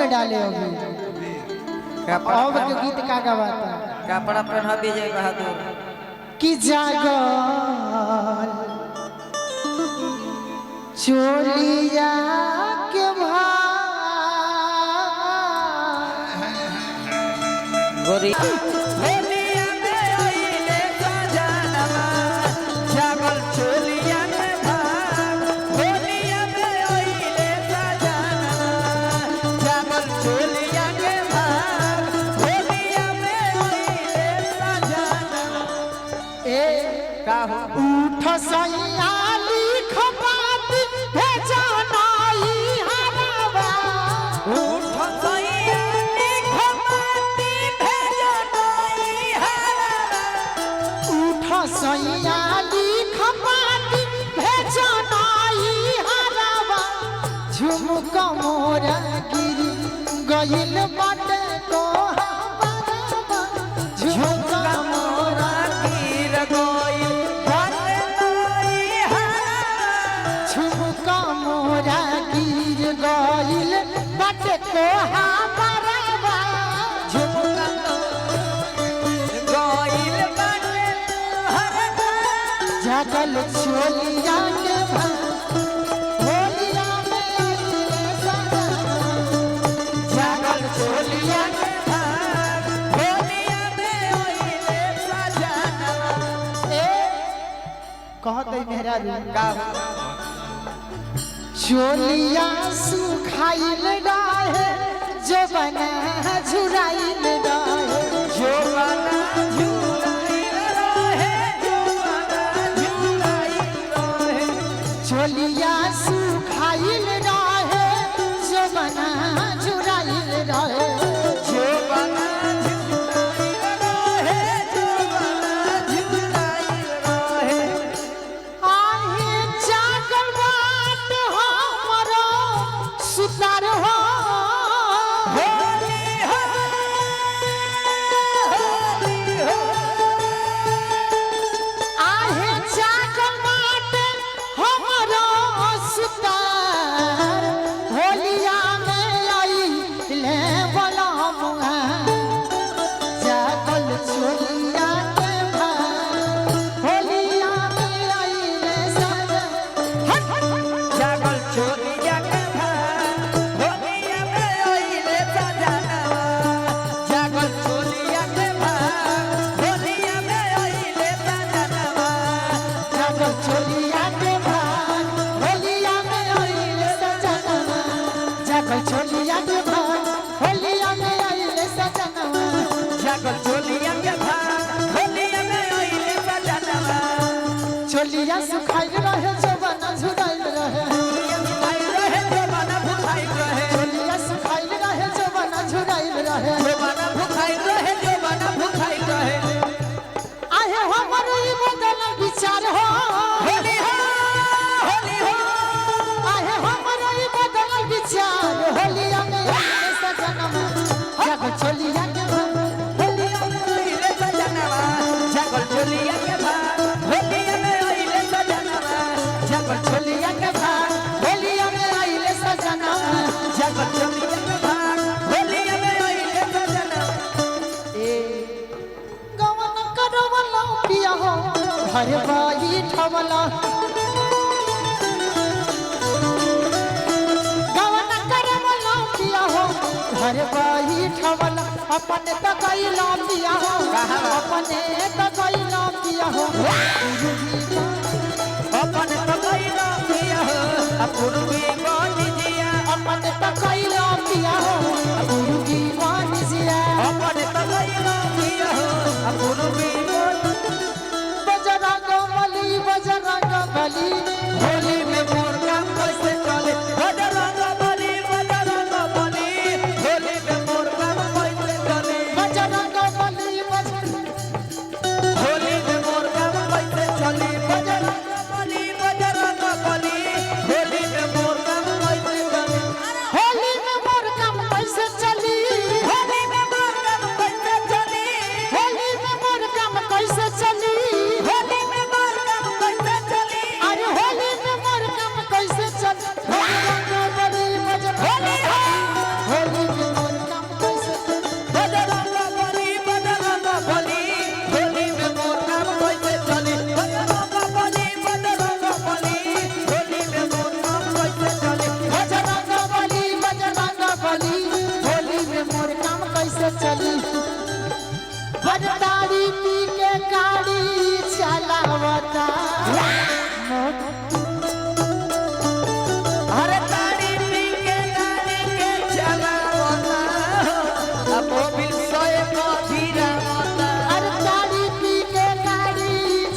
में डाले अभी अब के गीत का गाता कपड़ा पहना विजय बहादुर कि जागल चोलिया के गोरी उठ सैया लिख बात भेजनाई हरवा उठ सैया लिख बात भेजनाई हरवा उठ सैया लिख बात भेजनाई हरवा झुमक मोरा गिरी गइल बाटे को हरवा झुमक मोरा गिर गइल मोरा गिर गइल बाटे को हरवा झुमका गइल बाटे हरवा जागल चोलिया के होलिया में जागल चोलिया के होलिया में ओइले सजना कहते मेहरा का चोलिया सुखाइल रहे जो बना झुराइल रहे जो बना झुराइल रहे जो बना झुराइल रहे चोलिया सुखाइल रहे जो बना झुराइल रहे जो बना झुराइल रहे जो बना झुराइल रहे आहे जागल बात हमरो सुतार हो होली हो होली हो आहे जागल बात हमरो सुतार होलिया में आइले बलमुआ जागल चोलिया के भार होलिया में आइले सजा जागल चोलिया के भार होलिया में ओइले सजनवा जागल चोलिया के भार होलिया में ओइले सजनवा जागल चोलिया के भार होलिया में आइले सजनवा जागल चोलिया के भार होलिया में आइले सजनवा जागल चोलिया के भार होलिया में ओइले सजनवा चोलिया सुखाइल रहे जवाना झुराइल रहे आई रहे जवाना भुखाई रहे चोलिया सुखाइल रहे जवाना झुराइल रहे जवाना भुखाई रहे जवाना भुखाई रहे आहे हमर ई बदल विचार हो होली हो होली हो आहे हमर ई बदल विचार होलिया में आइले सजनवा जागल चोलिया के भार होलिया में ओइले सजनवा जागल चोलिया के भार होलिया में ओइले सजनवा जागल चोलिया के भार होलिया में आइले सजनवा जागल चोलिया के भार होलिया में ओइले सजनवा गवन करवला पिया हो घर बाई ठवला गवन करवला पिया हो घर बाई ठवला अपने त गइला पिया हो अपने त गइला पिया हो अपन तो कइला पिया हो अपूर्वी गोनी जिया अपने त गइला पिया हो गुरुजी वाणी जिया अपन तो कइला पिया हो अपूर्वी गोनी बजरंग बली होली में मोर काम कैसे चले बजरंग बली होली में मोर काम कैसे चले बजरंग बली होली में मोर काम कैसे चले बजरंग बली होली में मोर काम हर तारी पी के गाड़ी चलावता हर तारी पी के गाड़ी के चलावता अब मोबिल सोए गिरावता हर तारी पी के गाड़ी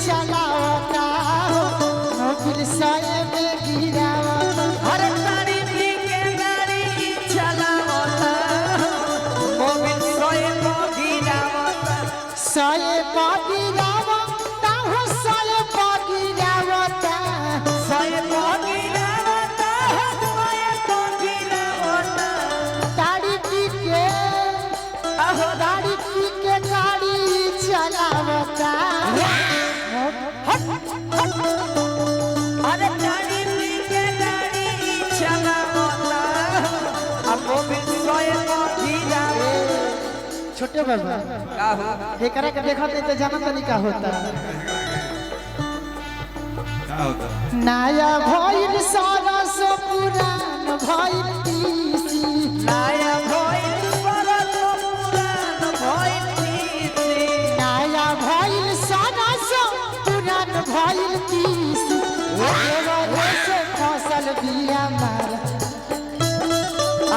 चलावता मोबिल सोए में गिरावता हर तारी पी के गाड़ी चलावता मोबिल सोए गिरावता सोए गिरावता हो सोए गिरावता सोए गिरावता सोए गिरावता तारी पी के गाड़ी पी के गाड़ी चलावता अरे गाड़ी पी के गाड़ी चलावता अब मोबिल सोए गिरावता छोटे बाबा का हो एकरा के देखत नहीं तो जानत नहीं का होता नया भइल सरस पुरान भइल तीसी नया भइल सरस पुरान भइल तीसी नया भइल सरस पुरान भइल तीसी देवरे से फसल बिया मारा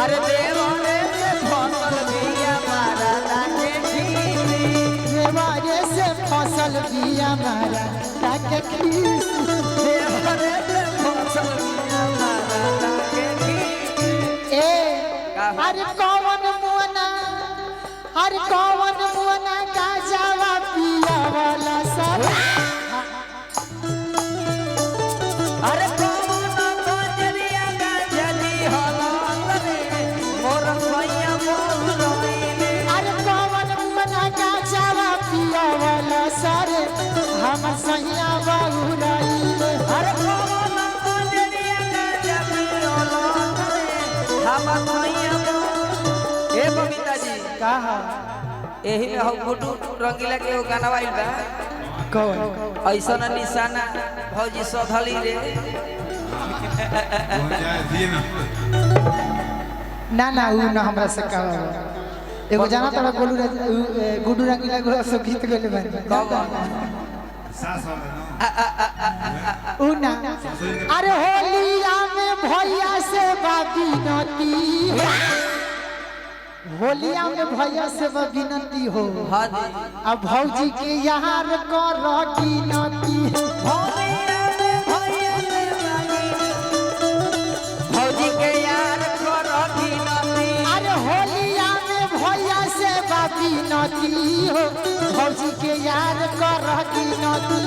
अरे देवरे से फसल बिया मारा लागे खीसी देवरे से फसल बिया मारा ताके खीसी देवरे से फसल बिया मारा लागे खीसी ए अरे कौन मुअना अरे कौन मुअना का जावा पिया वाला सब अरे कौन गजरिया गजली हलात रे मोर भैया मोर रोइले अरे कौन मुअना का जावा पिया वाला सारे हम सैया बहु रहीले अरे कौन गजरिया गजली हलात रे हम भैया ए बबीता जी कहा एही में हम गुड्डू रंगीला के एगो गाना आइल बा कौन ऐसा निशाना भौजी सधली रे ना ना उ ना हमरा से कहा एगो जाना तोरा बोलू गुड्डू रंगीला गो सब गीत गले बन उ ना अरे होलिया में भैया से बाबी नती होलिया में भैया से विनती हो हाँ जी अब भौजी के यार कर गिनती भौजी के यार करगी नती अरे होलिया में भैया से विनती हो भौजी के यार कर गिनती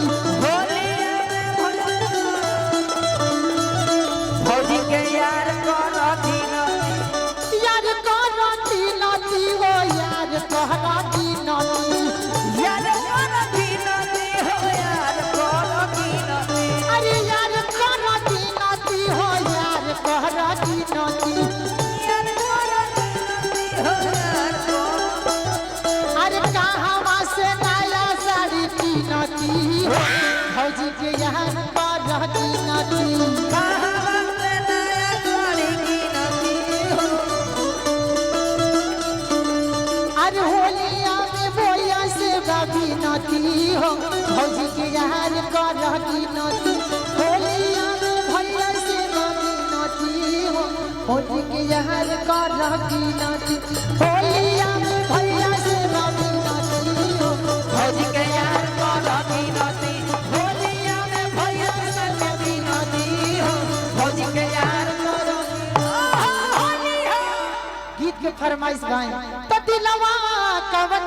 भौजी के यार करगी नती यार कर गिनती हो यार कर गिनती यार करगी नती हो यार करगी नती अरे यार कर गिनती हो यार कर गिनती यार करगी नती हो यार अरे कहाँ से नया साड़ी कीनती भौजी के यहाँ पर कीनती अरे होलिया में भैया से कीनती हो भौजी के यहाँ कर कीनती होलिया में भैया से कीनती हो भौजी के यहाँ कर कीनती होलिया में भैया से कीनती हो भौजी के यार करगी नती होलिया में भैया से कीनती हो भौजी के यार करगी गीत के फरमाइश गाएं तो दिलवा कवन